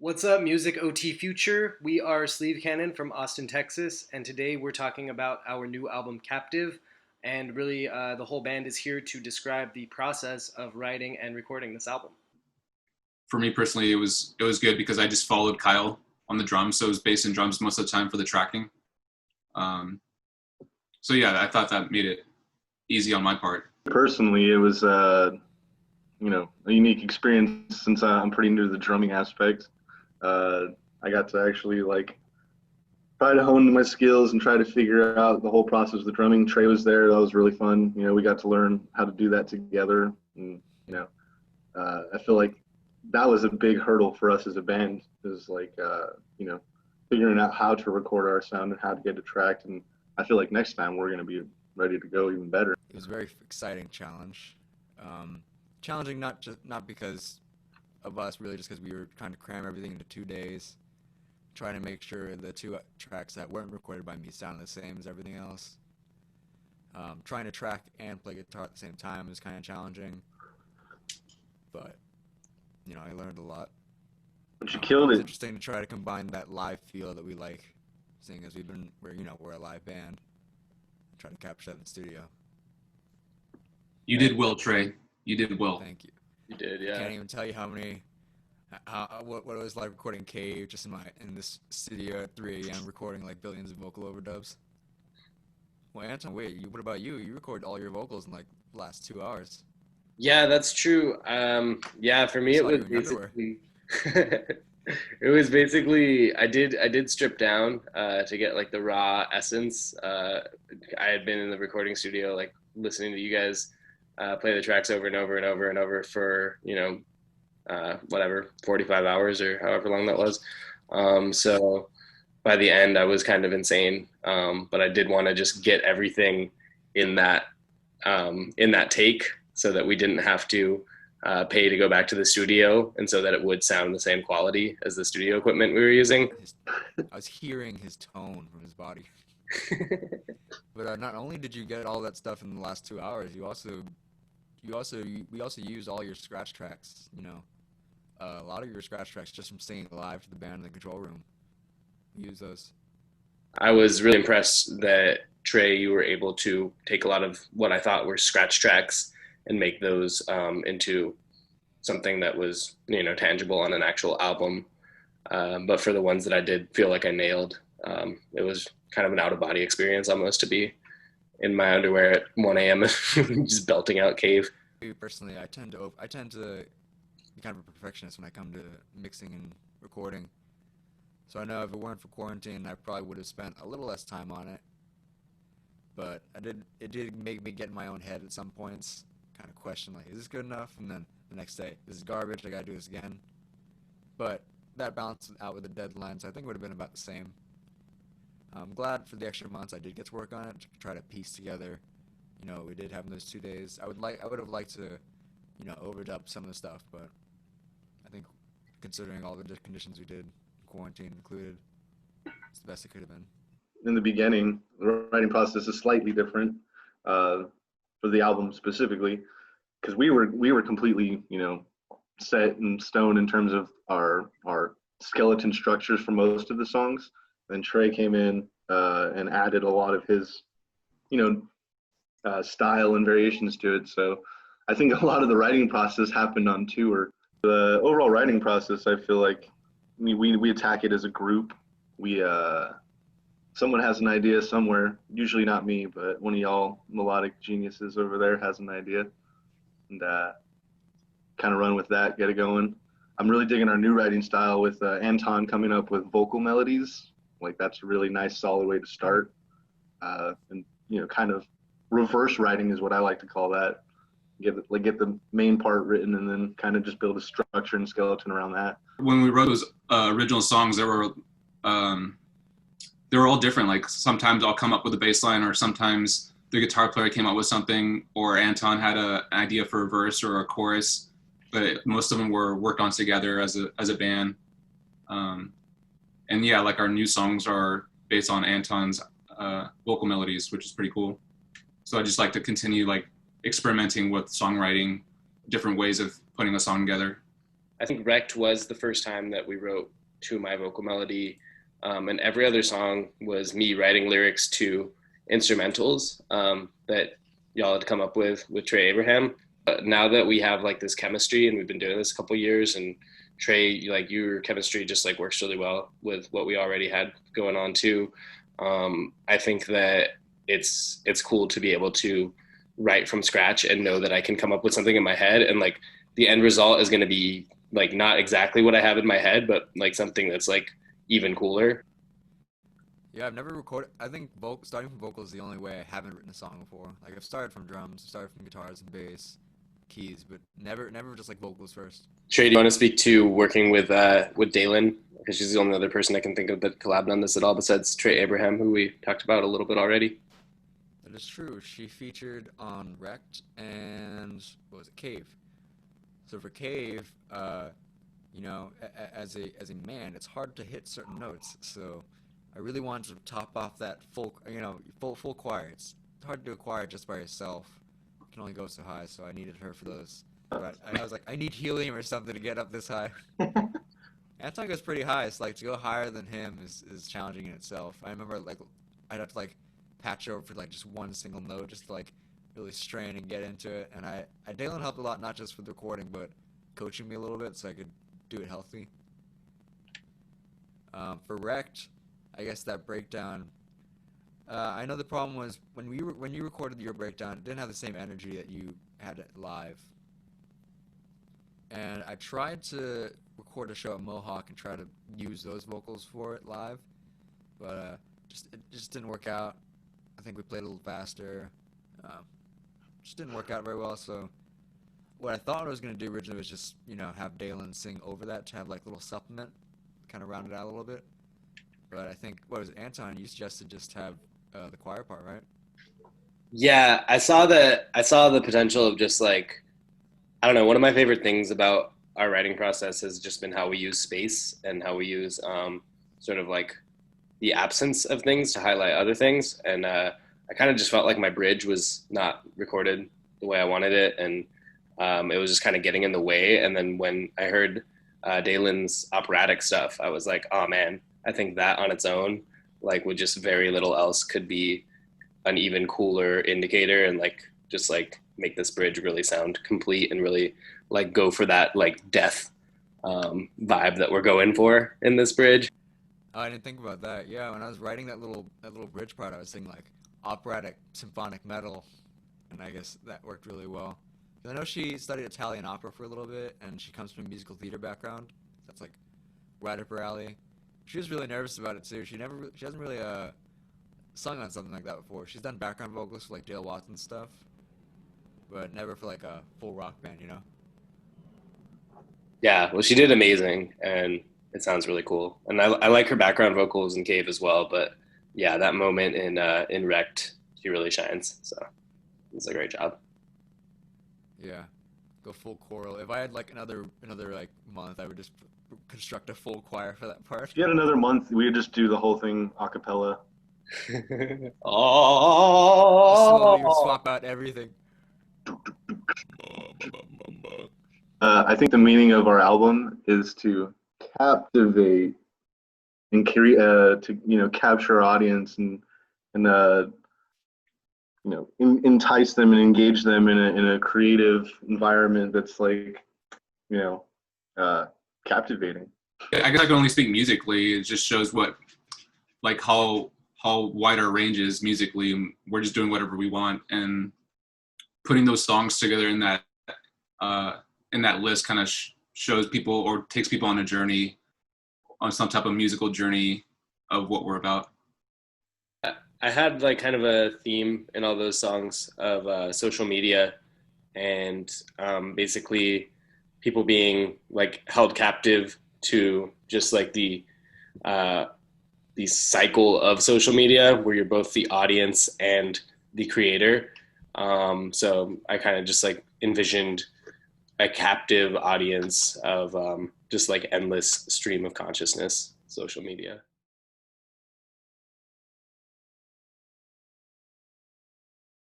What's up, MusicOTFuture? We are Sleeve Cannon from Austin, Texas, and today we're talking about our new album, Captive. And really, the whole band is here to describe the process of writing and recording this album. For me personally, it was good because I just followed Kyle on the drums, so it was bass and drums most of the time for the tracking. So yeah, I thought that made it easy on my part. Personally, it was a unique experience since I'm pretty new to the drumming aspect. I got to actually try to hone my skills and try to figure out the whole process of the drumming. Tre was there. That was really fun. We got to learn how to do that together. And, I feel like that was a big hurdle for us as a band, is figuring out how to record our sound and how to get it tracked. And I feel like next time we're going to be ready to go even better. It was a very exciting challenge. Challenging not because of us, really, just because we were trying to cram everything into 2 days, trying to make sure the two tracks that weren't recorded by me sounded the same as everything else. Trying to track and play guitar at the same time is kind of challenging, but I learned a lot. But you killed it. It's interesting to try to combine that live feel that we like, seeing as we're a live band, try to capture that in the studio. You did well, Tre. You did well. Thank you. You did, yeah. I can't even tell you what it was like recording Cave just in this studio at 3 a.m. recording like billions of vocal overdubs. Well, Anton, wait, what about you? You recorded all your vocals in the last 2 hours. Yeah, that's true. For me it was basically it was basically I did strip down to get the raw essence. I had been in the recording studio listening to you guys play the tracks over and over and over and over for 45 hours or however long that was. So by the end I was kind of insane, but I did want to just get everything in that take, so that we didn't have to pay to go back to the studio, and so that it would sound the same quality as the studio equipment we were using. I was hearing his tone from his body. But not only did you get all that stuff in the last 2 hours, we also used all your scratch tracks. A lot of your scratch tracks just from singing live to the band in the control room. We used those. I was really impressed that Tre, you were able to take a lot of what I thought were scratch tracks and make those into something that was tangible on an actual album. But for the ones that I did feel like I nailed, it was kind of an out-of-body experience almost to be in my underwear at 1 a.m. just belting out Cave. Personally, I tend to be kind of a perfectionist when I come to mixing and recording. So I know if it weren't for quarantine, I probably would have spent a little less time on it. But it did make me get in my own head at some points, kind of question is this good enough? And then the next day, this is garbage, I gotta do this again. But that balanced out with the deadlines, I think it would have been about the same. I'm glad for the extra months I did get to work on it, to try to piece together. We did have those 2 days. I would have liked to, overdub some of the stuff, but I think considering all the conditions we did, quarantine included, it's the best it could have been. In the beginning, the writing process is slightly different for the album specifically, because we were completely, set in stone in terms of our skeleton structures for most of the songs. Then Tre came in and added a lot of his, style and variations to it. So I think a lot of the writing process happened on tour. The overall writing process, I feel like we attack it as a group. Someone has an idea somewhere, usually not me, but one of y'all melodic geniuses over there has an idea, and kind of run with that, get it going. I'm really digging our new writing style with Anton coming up with vocal melodies. That's a really nice, solid way to start. And kind of reverse writing is what I like to call that. Get the main part written and then kind of just build a structure and skeleton around that. When we wrote those original songs, they were all different. Sometimes I'll come up with a bass line, or sometimes the guitar player came up with something, or Anton had an idea for a verse or a chorus. But most of them were worked on together as a band. And yeah, our new songs are based on Anton's vocal melodies, which is pretty cool. So I just like to continue experimenting with songwriting, different ways of putting a song together. I think Wrecked was the first time that we wrote to my vocal melody, and every other song was me writing lyrics to instrumentals that y'all had come up with Tre Pham. But now that we have like this chemistry and we've been doing this a couple years, and Tre, like your chemistry just like works really well with what we already had going on too. I think that it's cool to be able to write from scratch and know that I can come up with something in my head, and like the end result is going to be like not exactly what I have in my head, but like something that's like even cooler. Yeah, I've never recorded. I think starting from vocals is the only way I haven't written a song before. Like I've started from drums, started from guitars and bass, keys, but never just like vocals first. Tre, do you want to speak to working with Dalen? Because she's the only other person I can think of that collabed on this at all besides Tre Pham, who we talked about a little bit already. That is true. She featured on Wrecked and what was it, Cave. So for Cave, you know, as a man, it's hard to hit certain notes. So I really wanted to top off that full choir. It's hard to do a choir just by yourself. You can only go so high, so I needed her for those. But I was like, I need helium or something to get up this high. Anton goes pretty high. It's like to go higher than him is challenging in itself. I remember like I'd have to like patch over for like just one single note just to like really strain and get into it. And Dalen helped a lot, not just with recording, but coaching me a little bit so I could do it healthy. For Wrecked, I guess that breakdown. I know the problem was when you recorded your breakdown, it didn't have the same energy that you had it live. And I tried to record a show at Mohawk and try to use those vocals for it live, but it just didn't work out. I think we played a little faster. Just didn't work out very well. So what I thought I was going to do originally was just, you know, have Dalen sing over that to have like a little supplement, kind of round it out a little bit. But I think, what was it, Anton, you suggested just have the choir part, right? Yeah, I saw the potential of just like, I don't know, one of my favorite things about our writing process has just been how we use space and how we use sort of like the absence of things to highlight other things. And I kind of just felt like my bridge was not recorded the way I wanted it, and it was just kind of getting in the way. And then when I heard Dalen's operatic stuff, I was like, oh man, I think that on its own, like with just very little else, could be an even cooler indicator and like just like make this bridge really sound complete and really like go for that like death vibe that we're going for in this bridge. Oh, I didn't think about that. Yeah, when I was writing that little bridge part, I was thinking like operatic symphonic metal, and I guess that worked really well. I know she studied Italian opera for a little bit, and she comes from a musical theater background. That's like right up her alley. She was really nervous about it too. She hasn't really sung on something like that before. She's done background vocals for like Dale Watson stuff, but never for like a full rock band, you know? Yeah, well, she did amazing, and it sounds really cool. And I like her background vocals in Cave as well, but yeah, that moment in Wrecked, she really shines. So it's a great job. Yeah, go full choral. If I had like another like month, I would just construct a full choir for that part. If you had another month, we would just do the whole thing a cappella. Oh, Slowly swap out everything. I think the meaning of our album is to captivate and capture our audience and entice them and engage them in a creative environment that's like, captivating. I guess I can only speak musically. It just shows how wide our range is musically. We're just doing whatever we want, and putting those songs together in that list kind of shows people or takes people on a journey, on some type of musical journey of what we're about. I had like kind of a theme in all those songs of social media and basically people being like held captive to just like the cycle of social media where you're both the audience and the creator. So I kind of just like envisioned a captive audience of just like endless stream of consciousness, social media.